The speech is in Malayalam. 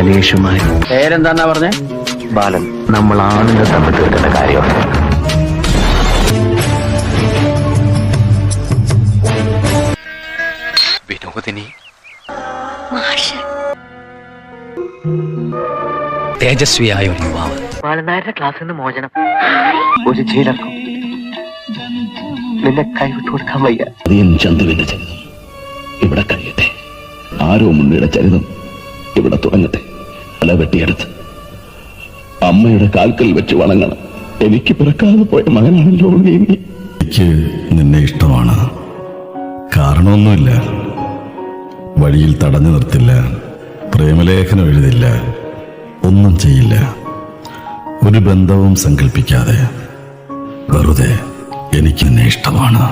കമലേഷുമായി. പേരെന്താന്നാ പറഞ്ഞേ? ബാലൻ. നമ്മൾ ആണുങ്ങൾ തമ്മിൽ തീർക്കേണ്ട കാര്യമാണ്. വിനോദിനി തേജസ്വിയായ ഒരു യുവാവ്. ബാലനായരുടെ ക്ലാസ്സിൽ നിന്ന് മോചനം. ഒരു ചീടക്കും നിന്നെ കൈവിട്ടു കൊടുക്കാൻ വയ്യ. ചന്തുവിന്റെ ചരിതം ഇവിടെ കഴിയട്ടെ. ആരോ മുന്നിയുടെ ചരിതം ഇവിടെ തുടങ്ങട്ടെ. തല വെട്ടിയെടുത്ത് അമ്മയുടെ കാൽക്കൽ വെച്ച് വണങ്ങണം. എനിക്ക് പിറക്കാതെ പോയ മകനാണല്ലോ നീ. എനിക്ക് നിന്നെ ഇഷ്ടമാണ്. കാരണമൊന്നുമില്ല. വഴിയിൽ തടഞ്ഞു നിർത്തില്ല, പ്രേമലേഖനം എഴുതില്ല, ഒന്നും ചെയ്യില്ല. ഒരു ബന്ധവും സങ്കല്പിക്കാതെ വെറുതെ എനിക്ക് നിന്നെ ഇഷ്ടമാണ്.